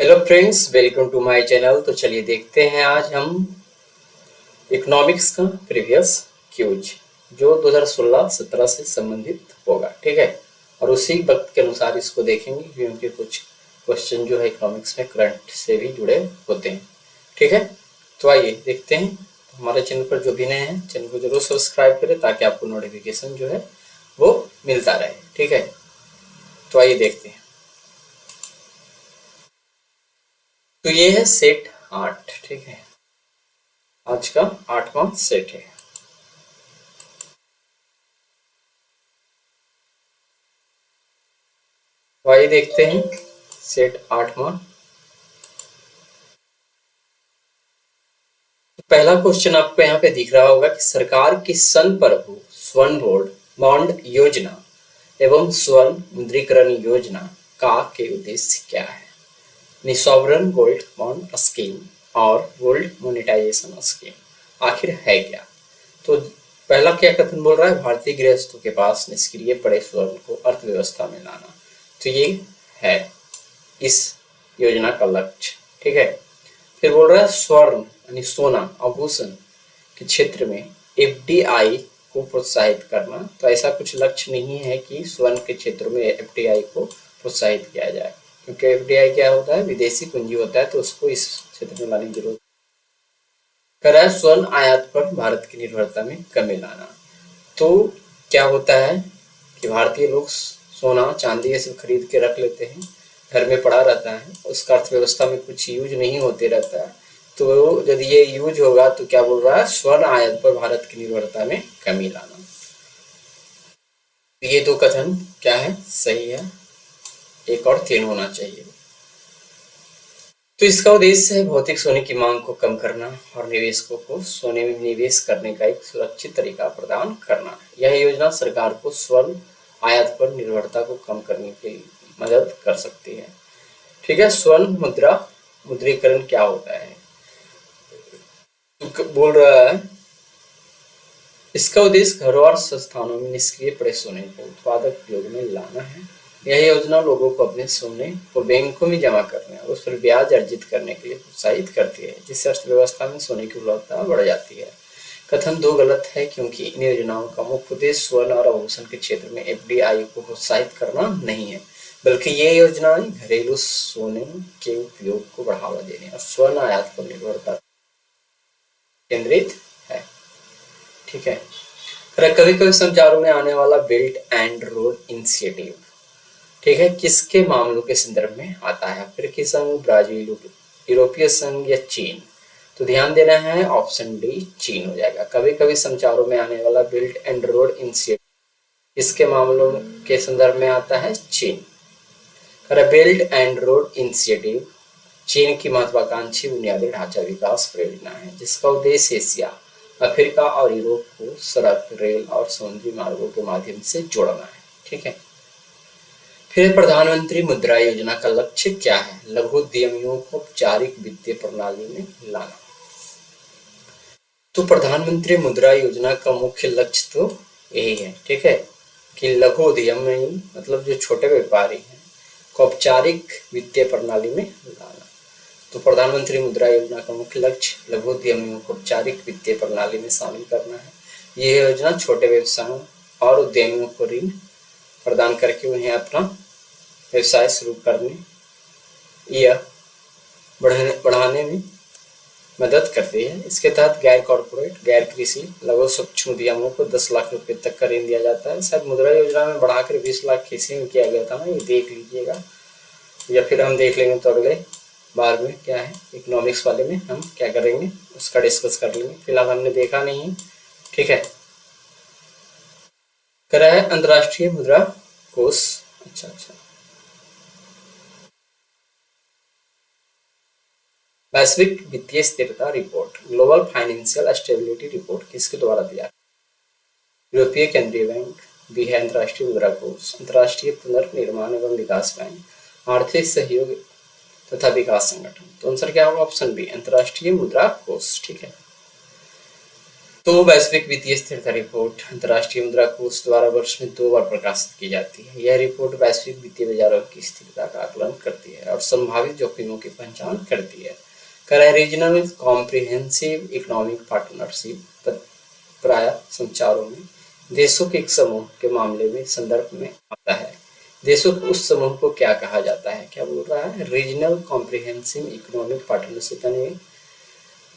Hello friends, welcome to my channel. तो चलिए देखते हैं आज हम इकोनॉमिक्स का प्रीवियस क्यूज जो 2016-17 से संबंधित होगा। ठीक है, और उसी वक्त के अनुसार इसको देखेंगे क्योंकि कुछ क्वेश्चन जो है इकोनॉमिक्स में करंट से भी जुड़े होते हैं। ठीक है, तो आइए देखते हैं। हमारे चैनल पर जो भी नए हैं चैनल को जरूर सब्सक्राइब करें ताकि आपको नोटिफिकेशन जो है वो मिलता रहे। ठीक है, तो आइए देखते हैं। तो ये है सेट 8। ठीक है, आज का 8वां सेट है। तो आइए देखते हैं सेट 8वां। पहला क्वेश्चन आपको यहाँ पे दिख रहा होगा कि सरकार की संप्रभु स्वर्ण बोर्ड बॉन्ड योजना एवं स्वर्ण मुद्रीकरण योजना का के उद्देश्य क्या है। सॉवरन गोल्ड बॉन्ड स्कीम और गोल्ड मोनेटाइजेशन स्कीम आखिर है क्या। तो पहला क्या कथन बोल रहा है, भारतीय गृहस्थों के पास निष्क्रिय पड़े स्वर्ण को अर्थव्यवस्था में लाना। तो ये है इस योजना का लक्ष्य। ठीक है, फिर बोल रहा है स्वर्ण यानी सोना आभूषण के क्षेत्र में एफडीआई को प्रोत्साहित करना। तो ऐसा कुछ लक्ष्य नहीं है कि स्वर्ण के क्षेत्र में एफडीआई को प्रोत्साहित किया जाए, क्योंकि एफडीआई क्या होता है, विदेशी पूंजी होता है, तो उसको इस क्षेत्र में लाने की जरूरत। कह रहा है स्वर्ण आयात पर भारत की निर्भरता में कमी लाना। तो क्या होता है कि भारतीय लोग सोना चांदी ये सब खरीद के रख लेते हैं, घर में पड़ा रहता है, उसका अर्थव्यवस्था में कुछ यूज नहीं होते रहता है। तो यदि ये यूज होगा तो क्या बोल रहा है, स्वर्ण आयात पर भारत की निर्भरता में कमी लाना। ये दो कथन क्या है, सही है। एक और 3 होना चाहिए। तो इसका उद्देश्य है भौतिक सोने की मांग को कम करना और निवेशकों को सोने में निवेश करने का एक सुरक्षित तरीका प्रदान करना। यह योजना सरकार को स्वर्ण आयात पर निर्भरता को कम करने के लिए मदद कर सकती है। ठीक है, स्वर्ण मुद्रा मुद्रीकरण क्या होता है, तो बोल रहा है इसका उद्देश्य घरों और संस्थानों में निष्क्रिय पड़े सोने को उत्पादक उपयोग में लाना है। यह योजना लोगों को अपने सोने को बैंकों में जमा करने और उस पर ब्याज अर्जित करने के लिए प्रोत्साहित करती है, जिससे अर्थव्यवस्था में सोने की उपलब्धता बढ़ जाती है। कथन 2 गलत है, क्योंकि इन योजनाओं का मुख्य उद्देश्य स्वर्ण और आभूषण के क्षेत्र में एफडीआई को प्रोत्साहित करना नहीं है, बल्कि ये योजनाएं घरेलू सोने के उपयोग को बढ़ावा देने और स्वर्ण आयात पर निर्भरता केंद्रित है। ठीक है, कभी कभी समाचारों में आने वाला बेल्ट एंड रोड इनिशिएटिव, ठीक है, किसके मामलों के संदर्भ में आता है, अफ्रीकी संघ, ब्राजील, यूरोपीय संघ या चीन। तो ध्यान देना है, ऑप्शन डी चीन हो जाएगा। कभी कभी समाचारों में आने वाला बेल्ट एंड रोड इनिशिएटिव इसके मामलों के संदर्भ में आता है चीन। बेल्ट एंड रोड इनिशिएटिव चीन की महत्वाकांक्षी बुनियादी ढांचा विकास परियोजना है, जिसका उद्देश्य एशिया, अफ्रीका और यूरोप को सड़क, रेल और समुद्री मार्गों के माध्यम से जोड़ना है। ठीक है, फिर प्रधानमंत्री मुद्रा योजना का लक्ष्य क्या है, लघु उद्यमियों को औपचारिक वित्तीय प्रणाली में लाना। तो प्रधानमंत्री मुद्रा योजना का मुख्य लक्ष्य तो यही है। ठीक है, कि लघु उद्यमी मतलब जो छोटे व्यापारी हैं को औपचारिक वित्तीय प्रणाली में लाना। तो प्रधानमंत्री मुद्रा योजना का मुख्य लक्ष्य लघु उद्यमियों को औपचारिक वित्तीय प्रणाली में शामिल करना है। यह योजना छोटे व्यवसायों और उद्यमियों को ऋण प्रदान करके उन्हें अपना व्यवसाय शुरू करने या बढ़ाने में मदद करती है। इसके तहत गैर कॉर्पोरेट, गैर कृषि, लघु सूक्ष्म उद्यमों को 10 लाख रुपए तक का ऋण दिया जाता है। शायद मुद्रा योजना में बढ़ाकर 20 लाख कृषि में किया गया था ना, ये देख लीजिएगा, या फिर हम देख लेंगे तो अगले बार में क्या है इकोनॉमिक्स वाले में हम क्या करेंगे उसका डिस्कस कर लेंगे, फिलहाल हमने देखा नहीं है। ठीक है, करा है अंतर्राष्ट्रीय मुद्रा कोष। अच्छा, वैश्विक वित्तीय स्थिरता report, global financial stability report किसके द्वारा दिया, यूरोपीय केंद्रीय बैंक, भी है अंतर्राष्ट्रीय मुद्रा कोष, अंतर्राष्ट्रीय पुनर्निर्माण एवं विकास बैंक, आर्थिक सहयोग तथा विकास संगठन। तो आंसर क्या होगा, ऑप्शन बी अंतर्राष्ट्रीय मुद्रा कोष। ठीक है, तो वैश्विक वित्तीय स्थिरता रिपोर्ट अंतर्राष्ट्रीय मुद्रा कोष द्वारा वर्ष में 2 बार प्रकाशित की जाती है। यह रिपोर्ट वैश्विक वित्तीय बाजारों की स्थिरता का आकलन करती है और संभावित जोखिमों की पहचान करती है। रीजनल कॉम्प्रिहेंसिव इकोनॉमिक पार्टनरशिप प्राय संचारों में देशों के एक समूह के मामले में संदर्भ में आता है। देशों के उस समूह को क्या कहा जाता है? क्या बोल रहा है? रीजनल कॉम्प्रिहेंसिव इकोनॉमिक पार्टनरशिप, यानी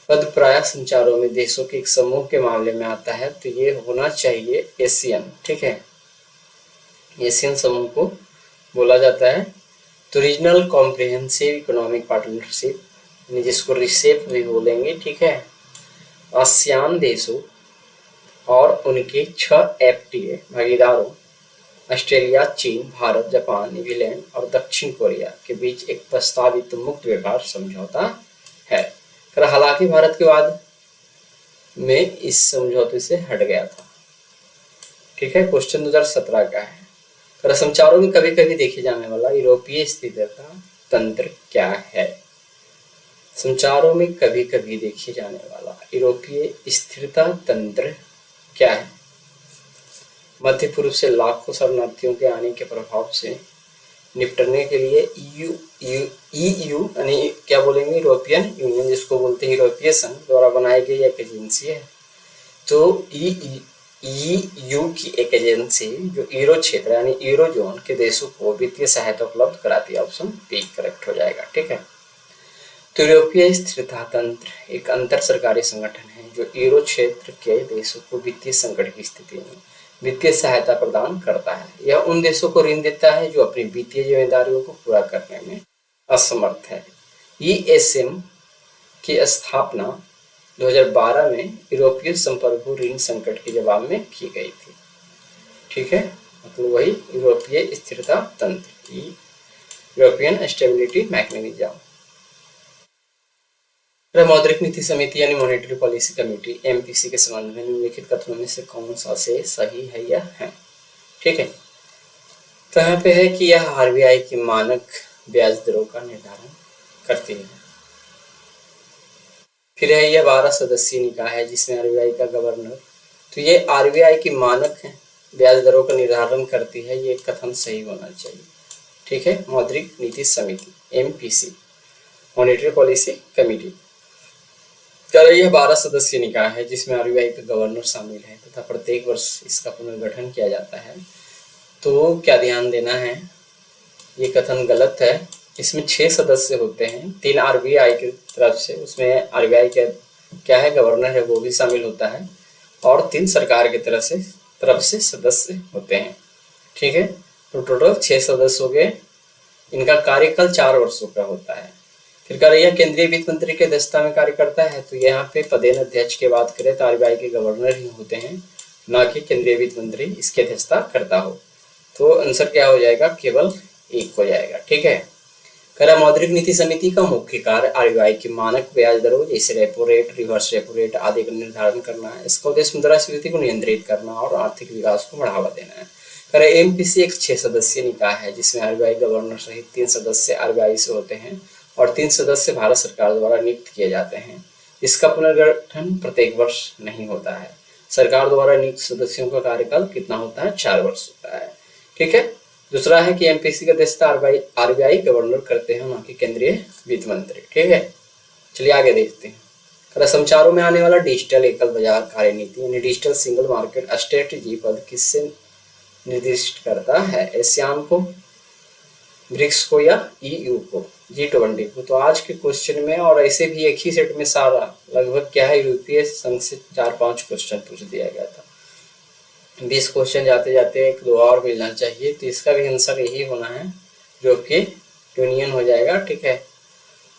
पद प्राय संचारों में देशों के एक समूह के मामले में आता है, तो ये होना चाहिए एशियन। ठीक है, एशियन समूह को बोला जाता है। तो रीजनल कॉम्प्रिहेंसिव इकोनॉमिक पार्टनरशिप, जिसको रिसेप भी बोलेंगे, ठीक है, आसियान देशों और उनके 6 एफटीए भागीदारों ऑस्ट्रेलिया, चीन, भारत, जापान, न्यूजीलैंड और दक्षिण कोरिया के बीच एक प्रस्तावित मुक्त व्यापार समझौता है। हालांकि भारत के बाद में इस समझौते से हट गया था। ठीक है, क्वेश्चन 2017 का है। संचारों में कभी कभी देखे जाने वाला यूरोपीय स्थिरता तंत्र क्या है? संचारों में कभी कभी देखे जाने वाला यूरोपीय स्थिरता तंत्र क्या है? मध्य पूर्व से लाखों शरणार्थियों के आने के प्रभाव से निपटने के लिए ईयू यानी क्या बोलेंगे, यूरोपियन यूनियन जिसको बोलते हैं यूरोपीय संघ द्वारा बनाई गई एक एजेंसी है। तो ईयू की एक एजेंसी जो यूरो क्षेत्र यानी यूरो जोन के देशों को वित्तीय सहायता उपलब्ध कराती है। ऑप्शन बी करेक्ट हो जाएगा। ठीक है, तो यूरोपीय स्थिरता तंत्र एक अंतर सरकारी संगठन है जो यूरो क्षेत्र के देशों को वित्तीय संकट की स्थिति में वित्तीय सहायता प्रदान करता है। यह उन देशों को ऋण देता है जो अपनी वित्तीय जिम्मेदारियों को पूरा करने में असमर्थ है। ईएसएम की स्थापना 2012 में यूरोपीय संप्रभु ऋण संकट के जवाब में की गई थी। ठीक है, मतलब वही यूरोपीय स्थिरता तंत्र, यूरोपियन स्टेबिलिटी मैकेनिज्म। मौद्रिक नीति समिति यानी मॉनेटरी पॉलिसी कमेटी एमपीसी के संबंध में निम्नलिखित कथनों में से कौन सा से सही है या है? ठीक है, तो यहाँ पे है कि यह आरबीआई की मानक ब्याज दरों का निर्धारण करती है। फिर है यह 12 सदस्यीय निकाय है जिसमें आरबीआई का गवर्नर, तो ये आरबीआई की मानक ब्याज दरों का निर्धारण करती है। ये कथन सही होना चाहिए। ठीक है, मौद्रिक नीति समिति एमपीसी मॉनेटरी पॉलिसी कमेटी यह 12 सदस्यीय निकाय है जिसमें आरबीआई का गवर्नर शामिल है तथा प्रत्येक वर्ष इसका पुनर्गठन किया जाता है। तो क्या ध्यान देना है, ये कथन गलत है। इसमें 6 सदस्य होते हैं, 3 आरबीआई की तरफ से, उसमें आरबीआई के क्या है गवर्नर है वो भी शामिल होता है, और 3 सरकार की तरफ से सदस्य होते हैं। ठीक है, तो टोटल 6 सदस्य हो गए। इनका कार्यकाल 4 वर्षों का होता है। फिर यह केंद्रीय वित्त मंत्री के अध्यक्षता में कार्य करता है। तो यहाँ पे पदेन अध्यक्ष की बात करें तो आरबीआई के गवर्नर ही होते हैं, ना कि केंद्रीय वित्त मंत्री इसकी अध्यक्षता करता हो। तो आंसर क्या हो जाएगा, केवल 1 हो जाएगा। ठीक है, मौद्रिक नीति समिति का मुख्य कार्य आरबीआई की मानक ब्याज दरों जैसे repo rate, reverse repo rate आदि का निर्धारण करना है। इसका उद्देश्य मुद्रास्फीति को नियंत्रित करना और आर्थिक विकास को बढ़ावा देना है। एमपीसी एक 6 सदस्यीय निकाय है जिसमें आरबीआई गवर्नर सहित 3 सदस्य आरबीआई से होते हैं और 3 सदस्य भारत सरकार द्वारा नियुक्त किए जाते हैं। इसका पुनर्गठन प्रत्येक वर्ष नहीं होता है। सरकार द्वारा नियुक्त सदस्यों का कार्यकाल कितना होता है, 4 वर्ष होता है। ठीक है, दूसरा है कि एमपीसी का अध्यक्षता आरबीआई गवर्नर करते हैं, ना कि केंद्रीय वित्त मंत्री। ठीक है, चलिए आगे देखते हैं। समाचारों में आने वाला डिजिटल एकल बाजार कार्यनीति यानी डिजिटल सिंगल मार्केट स्ट्रेटजी पद किससे निर्दिष्ट करता है? एशियान को, ब्रिक्स को या ईयू को, G20 को? तो आज के क्वेश्चन में और ऐसे भी एक ही सेट में सारा लगभग क्या है यूरोपीय संघ से 4-5 क्वेश्चन पूछ दिया गया था। 20 क्वेश्चन जाते जाते 1-2 और मिलना चाहिए, तो इसका भी आंसर यही होना है, यूरोपीय यूनियन हो जाएगा। ठीक है,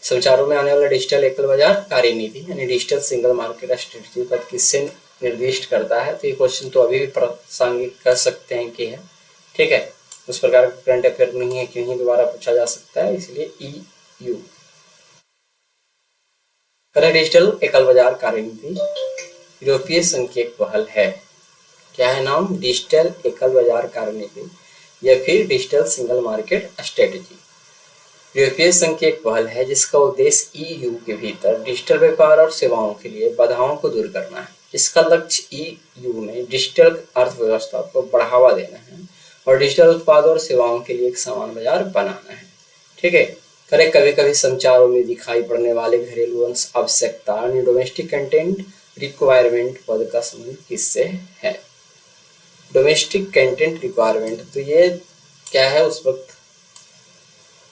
संचारों में आने वाला डिजिटल एकल बाजार कार्यनीति यानी डिजिटल सिंगल मार्केट स्ट्रेटजी पद किससे निर्दिष्ट करता है? तो ये क्वेश्चन तो अभी भी प्रासंगिक कर सकते हैं कि है। ठीक है, उस प्रकार का करंट अफेयर नहीं है कि नहीं दोबारा पूछा जा सकता है, इसलिए ईयू। डिजिटल एकल बाजार कार्यनीति यूरोपीय संघ की एक पहल है। क्या है नाम? डिजिटल एकल बाजार कार्यनीति या फिर डिजिटल सिंगल मार्केट स्ट्रेटजी यूरोपीय संघ की एक पहल है जिसका उद्देश्य ईयू के भीतर डिजिटल व्यापार और सेवाओं के लिए बाधाओं को दूर करना है। इसका लक्ष्य ईयू में डिजिटल अर्थव्यवस्था को बढ़ावा देना है और डिजिटल उत्पादों और सेवाओं के लिए एक समान बाजार बनाना है। ठीक है। करें कभी कभी समाचारों में दिखाई पड़ने वाले घरेलू आवश्यकता यानी डोमेस्टिक कंटेंट रिक्वायरमेंट पद का संबंध किससे है? डोमेस्टिक कंटेंट रिक्वायरमेंट, तो ये क्या है, उस वक्त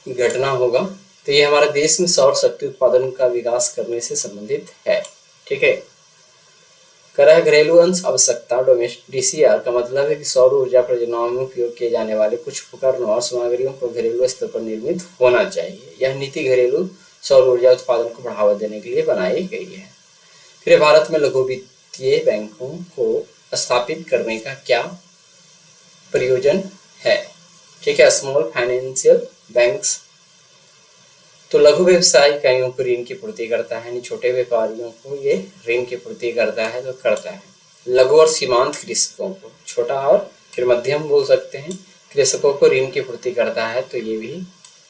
घटना होगा। तो ये हमारे देश में सौर शक्ति उत्पादन का विकास करने से संबंधित है। ठीक है। करा घरेलू अंश आवश्यकता डीसीआर का मतलब है कि सौर ऊर्जा परियोजनाओं में उपयोग किए जाने वाले कुछ उपकरणों और सामग्रियों को घरेलू स्तर पर निर्मित होना चाहिए। यह नीति घरेलू सौर ऊर्जा उत्पादन को बढ़ावा देने के लिए बनाई गई है। फिर भारत में लघु वित्तीय बैंकों को स्थापित करने का क्या प्रयोजन है? ठीक है, स्मॉल फाइनेंशियल बैंक्स तो लघु व्यवसाय इकाइयों को ऋण की पूर्ति करता है, यानी छोटे व्यापारियों को ये ऋण की पूर्ति करता है, तो करता है। लघु और सीमांत कृषकों को, छोटा और फिर मध्यम बोल सकते हैं, कृषकों को ऋण की पूर्ति करता है, तो ये भी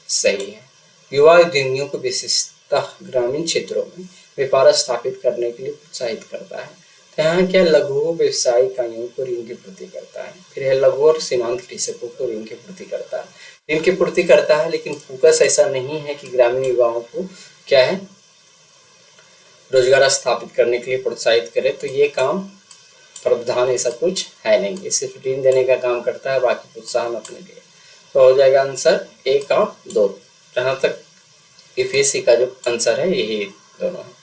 सही है। युवा उद्यमियों को विशेषतः ग्रामीण क्षेत्रों में व्यापार स्थापित करने के लिए प्रोत्साहित करता है। तो यहाँ क्या, लघु व्यवसाय इकाइयों को ऋण की पूर्ति करता है। फिर है लघु और सीमांत कृषकों को ऋण की पूर्ति करता है, ऋण की पूर्ति करता है, लेकिन फोकस ऐसा नहीं है कि ग्रामीण युवाओं को क्या है, रोजगार स्थापित करने के लिए प्रोत्साहित करे। तो ये काम प्रावधान ऐसा कुछ है नहीं, ये सिर्फ ऋण देने का काम करता है, बाकी प्रोत्साहन अपने लिए। तो हो जाएगा आंसर 1 और 2। जहाँ तक यूपीएससी का जो आंसर है यही दोनों है।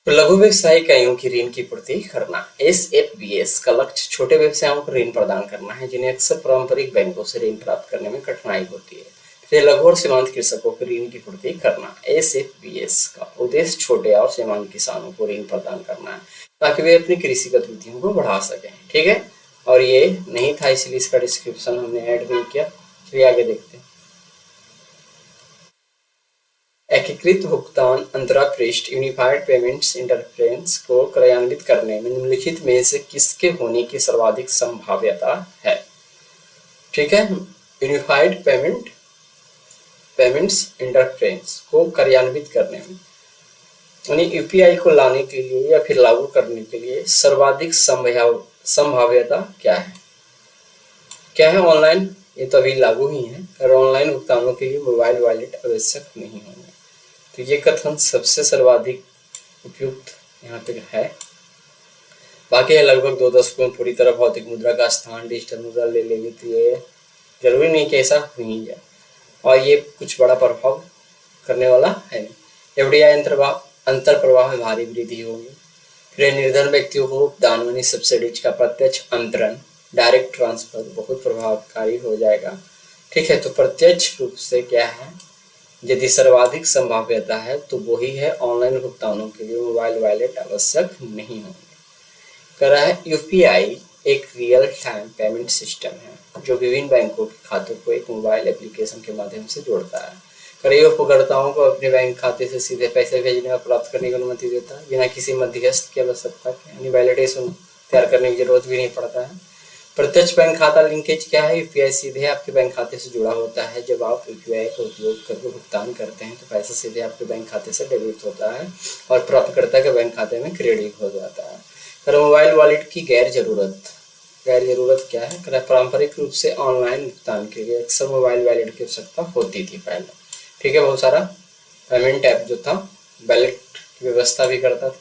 तो लघु व्यवसाय इकाइयों की ऋण की पूर्ति करना, एसएफबीएस का लक्ष्य छोटे व्यवसायों को ऋण प्रदान करना है जिन्हें अक्सर पारंपरिक बैंकों से ऋण प्राप्त करने में कठिनाई होती है। फिर लघु और सीमांत कृषकों को ऋण की पूर्ति करना, एसएफबीएस का उद्देश्य छोटे और सीमांत किसानों को ऋण प्रदान करना है ताकि वे अपनी कृषि गतिविधियों को बढ़ा सकें। ठीक है, और ये नहीं था इसलिए इसका डिस्क्रिप्शन हमने ऐड नहीं किया। चलिए आगे देखते हैं। एकीकृत भुगतान अंतरपृष्ठ यूनिफाइड पेमेंट्स इंटरफेरेंस को कार्यान्वित करने में निम्नलिखित में से किसके होने की सर्वाधिक संभाव्यता है? ठीक है, यूनिफाइड पेमेंट्स इंटरफेरेंस को कार्यान्वित करने में, यानी यूपीआई को लाने के लिए या फिर लागू करने के लिए सर्वाधिक संभाव्यता क्या है? क्या है? ऑनलाइन, ये तो अभी लागू ही है, और ऑनलाइन भुगतानों के लिए मोबाइल वॉलेट आवश्यक नहीं होंगे। तो ये कथन सबसे सर्वाधिक उपयुक्त यहाँ पे है। बाकी है लगभग 2 दशकों में पूरी तरह भौतिक मुद्रा का स्थान डिजिटल मुद्रा ले लेगी, तो ये जरूरी नहीं कि ऐसा हो ही जाए, और ये कुछ बड़ा प्रभाव करने वाला है नहीं। एफडीआई अंतर प्रवाह में भारी वृद्धि होगी। फिर निर्धन व्यक्तियों को दान यानी सब्सिडीज का प्रत्यक्ष अंतरण डायरेक्ट ट्रांसफर बहुत प्रभावकारी हो जाएगा। ठीक है, तो प्रत्यक्ष रूप से क्या है, यदि सर्वाधिक संभाव्यता है तो वही है ऑनलाइन भुगतानों के लिए मोबाइल वॉलेट आवश्यक नहीं होंगे। करा है यूपीआई एक रियल टाइम पेमेंट सिस्टम है जो विभिन्न बैंकों के खातों को एक मोबाइल एप्लीकेशन के माध्यम से जोड़ता है। कई उपभोक्ताओं को अपने बैंक खाते से सीधे पैसे भेजने और प्राप्त करने की अनुमति देता है बिना किसी मध्यस्थ की आवश्यकता के, यानी वैलिडेशन तैयार करने की जरूरत भी नहीं पड़ता है। प्रत्यक्ष बैंक खाता लिंकेज क्या है? यूपीआई सीधे आपके बैंक खाते से जुड़ा होता है। जब आप यूपीआई का उपयोग करके भुगतान करते हैं तो पैसा सीधे आपके बैंक खाते से डेबिट होता है और प्राप्तकर्ता के बैंक खाते में क्रेडिट हो जाता है। पर मोबाइल वॉलेट की गैर जरूरत क्या है? पारंपरिक रूप से ऑनलाइन भुगतान के लिए अक्सर मोबाइल वॉलेट की आवश्यकता होती थी पहले। ठीक है, बहुत सारा पेमेंट ऐप जो था वॉलेट की व्यवस्था भी करता था,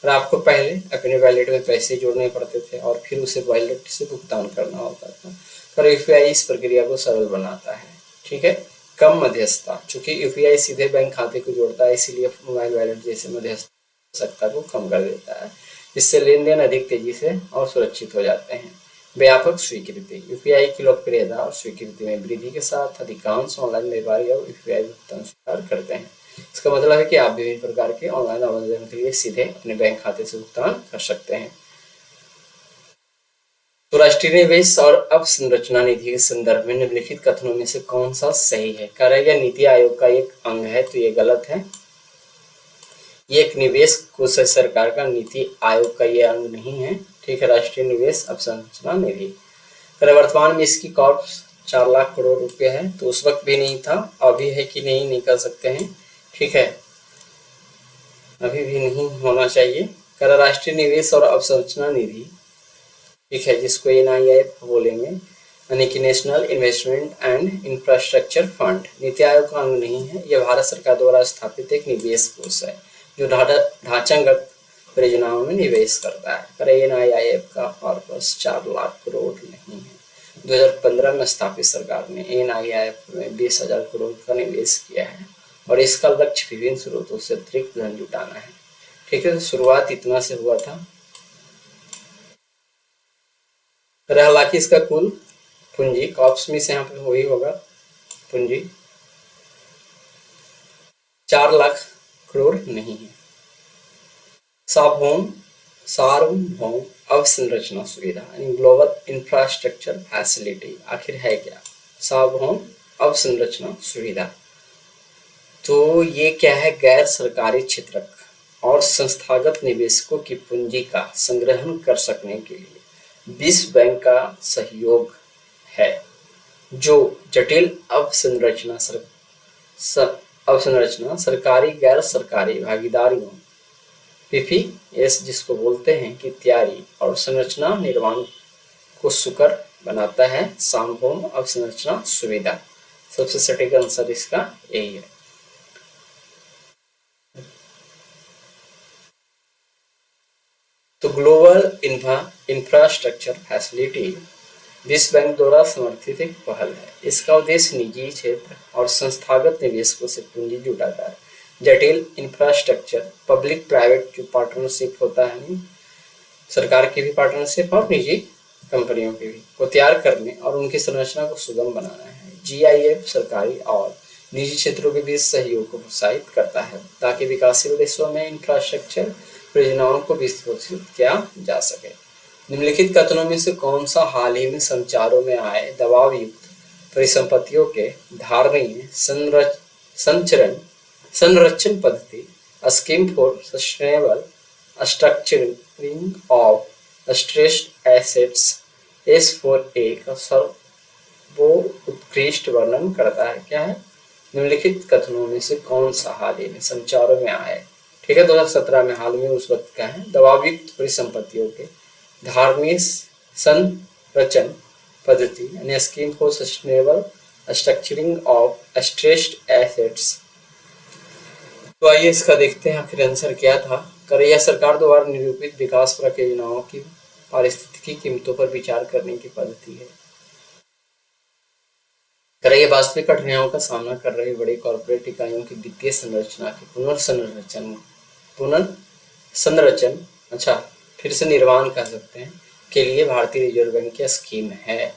और आपको पहले अपने वॉलेट में पैसे जोड़ने पड़ते थे और फिर उसे वॉलेट से भुगतान करना होता था। पर यूपीआई इस प्रक्रिया को सरल बनाता है। ठीक है, कम मध्यस्थता, चूंकि यूपीआई सीधे बैंक खाते को जोड़ता है इसीलिए मोबाइल वॉलेट जैसे मध्यस्थता को कम कर देता है, जिससे लेन देन अधिक तेजी से और सुरक्षित हो जाते हैं। व्यापक स्वीकृति, यूपीआई की लोकप्रियता और स्वीकृति में वृद्धि के साथ अधिकांश ऑनलाइन व्यापारी अब यूपीआई भुगतान स्वीकार करते हैं। इसका मतलब है कि आप विभिन्न प्रकार के ऑनलाइन आवेदन के लिए सीधे अपने बैंक खाते से भुगतान कर सकते हैं। तो राष्ट्रीय निवेश और अवसंरचना निधि के संदर्भ में निम्नलिखित कथनों में से कौन सा सही है? कह रहा है यह नीति आयोग का एक अंग है, तो ये गलत है। ये एक निवेश कोष है सरकार का, नीति आयोग का ये अंग नहीं है। ठीक है, राष्ट्रीय निवेश अवसंरचना निधि वर्तमान में इसकी कॉस्ट 4 लाख करोड़ रुपए है, तो उस वक्त भी नहीं था, अभी है कि नहीं कह सकते हैं। ठीक है, अभी भी नहीं होना चाहिए, करा राष्ट्रीय निवेश और अवसंरचना निधि, ठीक है, जिसको NIIF बोलेंगे, यानी कि national investment and infrastructure fund, NITI Aayog का अंग नहीं है। यह भारत सरकार द्वारा स्थापित एक निवेश कोष है जो ढांचागत परियोजनाओं में निवेश करता है। पर NIIF का कॉर्पस 4 लाख करोड़ नहीं है। 2015 में स्थापित सरकार ने NIIF में 20,000 करोड़ का निवेश किया है और इसका लक्ष्य विभिन्न स्रोतों से अतिरिक्त धन जुटाना है। ठीक है, तो शुरुआत इतना से हुआ था। हालांकि इसका कुल पूंजी कॉप्स में से यहाँ पे वही होगा, पूंजी 4 लाख करोड़ नहीं है। सार्वभौम अवसंरचना सुविधा यानी ग्लोबल इंफ्रास्ट्रक्चर फैसिलिटी आखिर है क्या? सार्वभौम अवसंरचना सुविधा, तो ये क्या है? गैर सरकारी क्षेत्र और संस्थागत निवेशकों की पूंजी का संग्रहण कर सकने के लिए विश्व बैंक का सहयोग है, जो जटिल अवसंरचना सरकारी गैर सरकारी भागीदारियों PPS जिसको बोलते हैं की तैयारी और संरचना निर्माण को सुकर बनाता है। सार्वभौम अवसंरचना सुविधा सबसे सटीक आंसर इसका यही है। तो ग्लोबल इंफ्रास्ट्रक्चर फैसिलिटी विश्व बैंक द्वारा समर्थित एक पहल है। इसका उद्देश्य निजी क्षेत्र और संस्थागत निवेशकों से पूंजी जुटाता है। जटिल इंफ्रास्ट्रक्चर पब्लिक प्राइवेट जो पार्टनरशिप होता है, सरकार की भी पार्टनरशिप और निजी कंपनियों की भी, को तैयार करने और उनकी संरचना को सुगम बनाना है। GIF सरकारी और निजी क्षेत्रों के बीच सहयोग को प्रोत्साहित करता है ताकि विकासशील देशों में इंफ्रास्ट्रक्चर परियोजनाओं को विस्तृत किया जा सके। निम्नलिखित कथनों में से कौन सा हाल ही में संचारों में आए दबाव युक्त परिसंपत्तियों के धारणीय संरक्षण पद्धति scheme for sustainable structuring of stressed assets S4A का सर्वोत्कृष्ट वर्णन करता है? क्या है? निम्नलिखित कथनों में से कौन सा हाल ही में संचारों में आए, ठीक है, 2017 में हाल में उस वक्त का है, दबावयुक्त परिसंपत्तियों के धार्मिक संरचन पद्धति यानी scheme for sustainable structuring of stressed assets. तो आइए इसका देखते हैं आखिर आंसर क्या था। यह सरकार द्वारा निरूपित विकास परियोजनाओं की पारिस्थितिकी कीमतों पर विचार करने की पद्धति है। यह वास्तविक कठिनाइयों का सामना कर रही बड़ी कॉर्पोरेट इकाइयों की वित्तीय संरचना की पुनर्संरचन अच्छा फिर से निर्माण कर सकते हैं के लिए भारतीय रिजर्व बैंक की स्कीम है।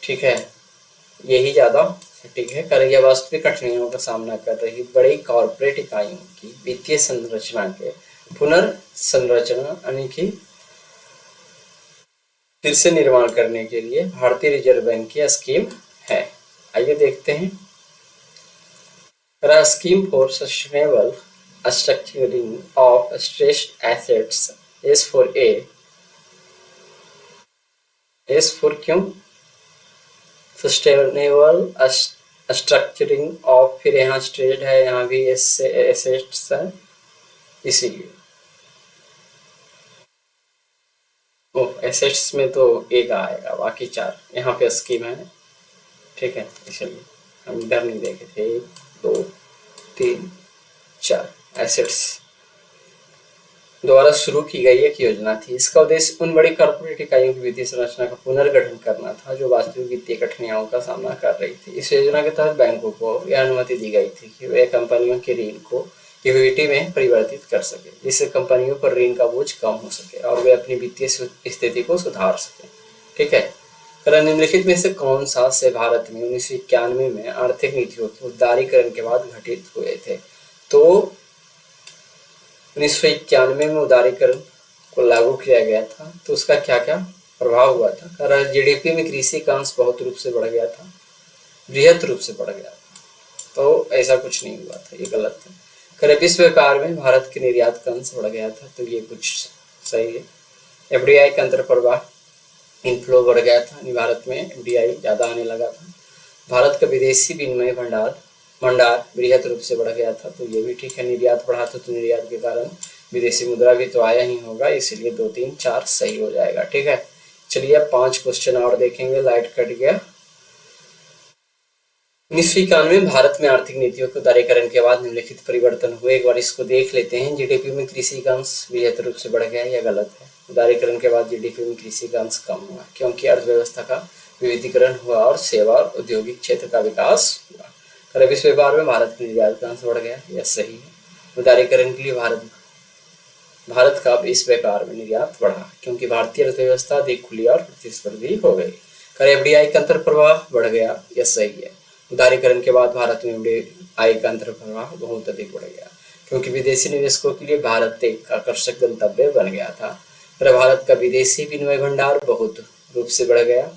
ठीक है, यही ज्यादा ठीक है। यह वास्तविक कठिनाइयों का सामना कर रही बड़ी कॉर्पोरेट इकाइयों की वित्तीय संरचना के पुनर्संरचना यानी कि फिर से निर्माण करने के लिए भारतीय रिजर्व बैंक की स्कीम है। आइए देखते हैं। Scheme for sustainable structuring of stressed assets S4A। S4 क्यों? सस्टेनेबल स्ट्रक्चरिंग ऑफ, फिर यहाँ स्ट्रेस्ड है, यहाँ भी एसेट्स है, इसीलिए एसेट्स में तो एक आएगा, बाकी 4 यहाँ पे स्कीम है। ठीक है, इसलिए हम इधर नहीं देखे थे। 1 2 3 4 एसेट्स द्वारा शुरू की गई एक योजना थी। इसका उद्देश्य उन बड़ी कॉर्पोरेट इकाइयों की वित्तीय संरचना का पुनर्गठन करना था जो वास्तविक वित्तीय कठिनाइयों का सामना कर रही थी। इस योजना के तहत बैंकों को यह अनुमति दी गई थी कि वे कंपनियों के ऋण को इक्विटी में परिवर्तित कर सके, जिससे कंपनियों पर ऋण का बोझ कम हो सके और वे अपनी वित्तीय स्थिति को सुधार सके। ठीक है, निम्नलिखित में से कौन सा से भारत में 1991 में आर्थिक नीतियों के उदारीकरण के बाद घटित हुए थे? तो 1991 में उदारीकरण को लागू किया गया था, तो उसका क्या क्या प्रभाव हुआ था? GDP में कृषि का अंश बहुत रूप से बढ़ गया था, बृहद रूप से बढ़ गया था, तो ऐसा कुछ नहीं हुआ था, ये गलत है। विश्व व्यापार में भारत के निर्यात का अंश बढ़ गया था, तो ये कुछ सही है। FDI का अंतर प्रवाह इनफ्लो बढ़ गया था, भारत में FDI ज्यादा आने लगा था। भारत का विदेशी विनिमय भंडार बृहद रूप से बढ़ गया था, तो ये भी ठीक है। निर्यात बढ़ा था, तो निर्यात के कारण विदेशी मुद्रा भी तो आया ही होगा, इसीलिए 2, 3, 4 सही हो जाएगा। ठीक है, चलिए अब 5 क्वेश्चन और देखेंगे। लाइट कट गया। 1991 में भारत में आर्थिक नीतियों के उदारीकरण के बाद निम्नलिखित परिवर्तन हुए। एक बार इसको देख लेते हैं। जीडीपी में कृषि का अंश बेहतर रूप से बढ़ गया है या गलत है? उदारीकरण के बाद जीडीपी में कृषि का अंश कम हुआ क्योंकि अर्थव्यवस्था का विविधीकरण हुआ और सेवा और औद्योगिक क्षेत्र का विकास हुआ। कर विश्व व्यापार में भारत का निर्यात का अंश बढ़ गया, यह सही है। उदारीकरण के लिए भारत का विश्व व्यापार में निर्यात बढ़ा क्योंकि भारतीय अर्थव्यवस्था अधिक खुली और प्रतिस्पर्धी हो गई। कर एफडीआई का अंतर प्रवाह बढ़ गया, यह सही है। उदारीकरण के बाद भारत में एफडीआई का अंतर प्रवाह बहुत अधिक बढ़ गया क्योंकि विदेशी निवेशकों के लिए भारत एक आकर्षक गंतव्य बन गया था। पर भारत का विदेशी विनिमय भंडार बहुत रूप से बढ़ गया,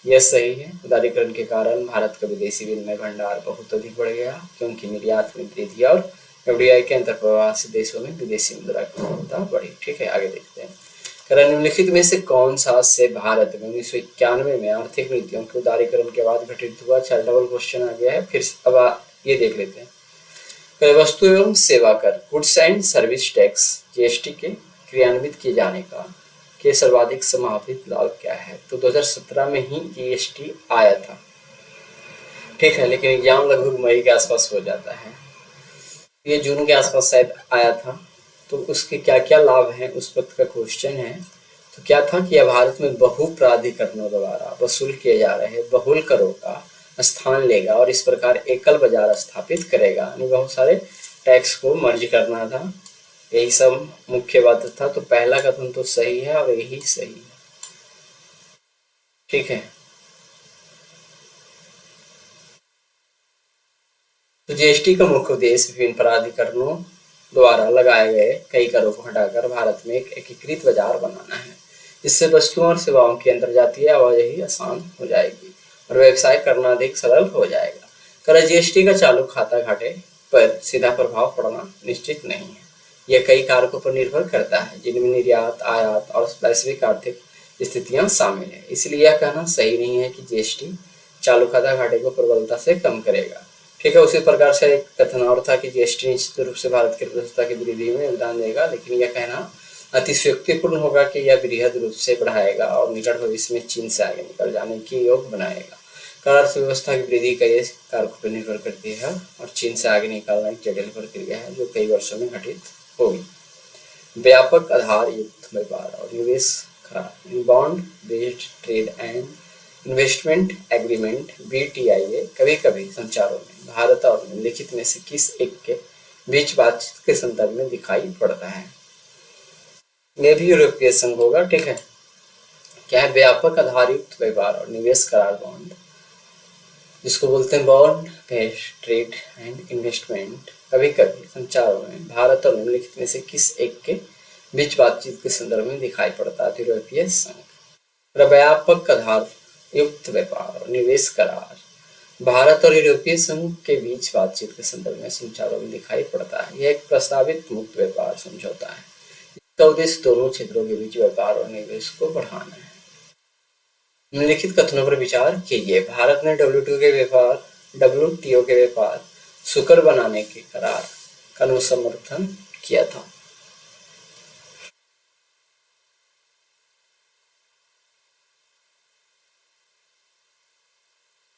यह सही है। उदारीकरण के कारण भारत का विदेशी विनिमय भंडार बहुत अधिक बढ़ गया क्योंकि निर्यात में वृद्धि और एफडीआई के अंतर प्रवाह से देशों में विदेशी मुद्रा की क्षमता बढ़ी। ठीक है, आगे देखते हैं। निम्नलिखित में से कौन सा से भारत में 1991 में आर्थिक नीतियों के उदारीकरण के बाद घटित हुआ? अच्छा, डबल क्वेश्चन आ गया है। फिर अब ये देख लेते हैं। वस्तु एवं सेवा कर goods and service tax GST के क्रियान्वित किए जाने का के सर्वाधिक संभावित लाभ क्या है? तो 2017 में ही जीएसटी आया था। ठीक है, लेकिन एग्जाम लगभग मई के आसपास हो जाता है, ये जून के आसपास शायद आया था। तो उसके क्या क्या लाभ हैं उस पद का क्वेश्चन है। तो क्या था कि यह भारत में बहु प्राधिकरणों द्वारा वसूल किए जा रहे बहुल करों का स्थान लेगा और इस प्रकार एकल बाजार स्थापित करेगा, यानी बहुत सारे टैक्स को मर्ज करना था। यही सब मुख्य बात था। तो पहला कथन तो सही है और यही सही है। ठीक है, तो जीएसटी का मुख्य उद्देश्य विभिन्न प्राधिकरणों द्वारा लगाए गए कई करों को हटाकर भारत में एक एकीकृत बाजार बनाना है, जिससे वस्तुओं और सेवाओं की अंतर्जातीय आवाजाही आसान हो जाएगी और व्यवसाय करना अधिक सरल हो जाएगा। कर जीएसटी का चालू खाता घाटे पर सीधा प्रभाव पड़ना निश्चित नहीं है। यह कई कारकों पर निर्भर करता है, जिनमें निर्यात, आयात और वैश्विक आर्थिक स्थितियां शामिल है। इसलिए यह कहना सही नहीं है कि जीएसटी चालू खाता घाटे को प्रबलता से कम करेगा। ठीक है, उसी प्रकार से एक कथन और था कि जीएसटी निश्चित रूप से भारत की अर्थव्यवस्था की वृद्धि में योगदान देगा, लेकिन यह कहना अतिशयोक्तिपूर्ण होगा कि यह बृहद रूप से बढ़ाएगा और निकट भविष्य में चीन से आगे निकल जाने की योग बनाएगा। कर अर्थव्यवस्था की वृद्धि कई कारकों पर निर्भर करती है और चीन से आगे निकालना एक जटिल प्रक्रिया है जो कई वर्षों में घटित होगी। व्यापक आधार युक्त व्यापार और निवेश करार bond based trade and investment agreement BTIA कभी कभी संचारों में भारत और निम्नलिखित में से किस एक के बीच बातचीत के संदर्भ में दिखाई पड़ता है? यह भी यूरोपीय संघ होगा। ठीक है, क्या है? व्यापक आधारयुक्त व्यापार और निवेश करार बॉन्ड, जिसको बोलते हैं bond based trade and investment, कभी कभी संचारों में भारत और निम्नलिखित में से किस एक के बीच बातचीत के संदर्भ में दिखाई पड़ता है? यूरोपीय संघ। व्यापक आधार युक्त व्यापार और निवेश करार भारत और यूरोपीय संघ के बीच बातचीत के संदर्भ में संचारों में दिखाई पड़ता है। यह एक प्रस्तावित मुक्त व्यापार समझौता है, इसका उद्देश्य दोनों क्षेत्रों के बीच व्यापार और निवेश को बढ़ाना है। निम्नलिखित कथनों पर विचार कीजिए। भारत ने डब्ल्यूटीओ के व्यापार सुकर बनाने के करार का अनुसमर्थन किया था।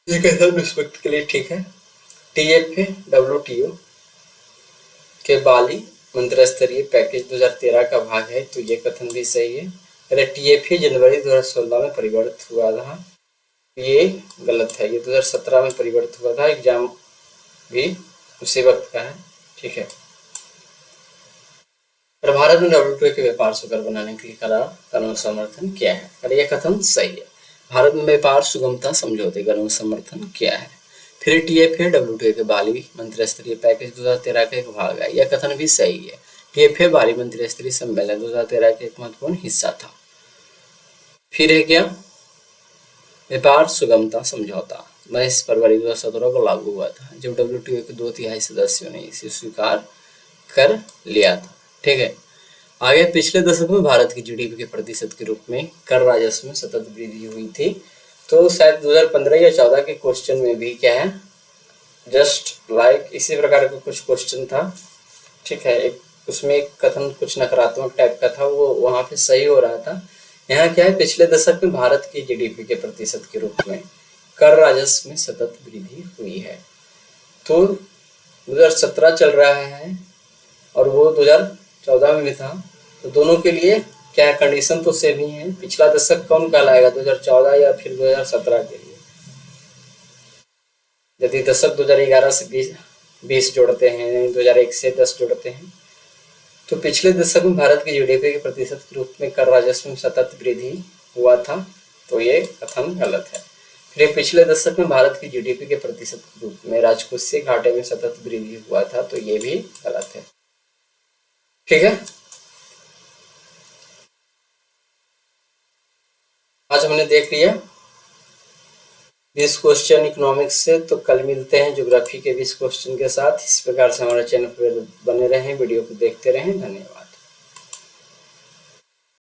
ये कथन इस वक्त के लिए ठीक है। टीएफए डब्ल्यूटीओ के बाली मंत्रिस्तरीय पैकेज 2013 का भाग है, तो ये कथन भी सही है। टीएफए जनवरी 2016 में परिवर्तित हुआ था, ये गलत है। ये 2017 में परिवर्तित हुआ था। एग्जाम भी उसी वक्त का है। ठीक है, भारत ने डब्ल्यूटीओ के व्यापार सुकर बनाने के लिए करार का अनुसमर्थन किया है, और यह कथन सही है। भारत में व्यापार सुगमता समझौते का समर्थन किया है। फिर टीएफए डब्ल्यूटीओ के बाली मंत्रिस्तरीय पैकेज 2013 का एक भाग है, यह कथन भी सही है। टीएफए बाली मंत्रिस्तरीय सम्मेलन 2013 का एक महत्वपूर्ण हिस्सा था। फिर है क्या? व्यापार सुगमता समझौता 22 फरवरी 2017 को लागू हुआ था, जब डब्ल्यूटीओ के 2/3 सदस्यों ने इसे स्वीकार कर लिया था। ठीक है, आगे पिछले दशक में भारत की जीडीपी के प्रतिशत के रूप में कर राजस्व में सतत वृद्धि हुई थी। तो शायद 2015 या 14 के क्वेश्चन में भी क्या है, जस्ट लाइक इसी प्रकार का कुछ क्वेश्चन था। ठीक है, एक उसमें एक कथन कुछ नकारात्मक टाइप का था, वो वहां पे सही हो रहा था। यहाँ क्या है, पिछले दशक में भारत की जीडीपी के प्रतिशत के रूप में कर राजस्व में सतत वृद्धि हुई है। तो 2017 चल रहा है और वो 2014 में भी था, तो दोनों के लिए क्या कंडीशन तो सेम ही है। पिछला दशक कौन कहलाएगा, 2014 या फिर 2017 के लिए? यदि दशक 2011 से 20 जोड़ते हैं, 2001 से 10 जोड़ते हैं, तो पिछले दशक में भारत की जीडीपी के प्रतिशत के रूप में कर राजस्व में सतत वृद्धि हुआ था, तो ये कथन गलत है। फिर पिछले दशक में भारत की जीडीपी के प्रतिशत के रूप में राजकोषीय घाटे में सतत वृद्धि हुआ था, तो ये भी गलत है। ठीक है, आज हमने देख लिया 20 क्वेश्चन इकोनॉमिक्स से। तो कल मिलते हैं ज्योग्राफी के 20 क्वेश्चन के साथ। इस प्रकार से हमारे चैनल पर बने रहें, वीडियो को देखते रहें। धन्यवाद।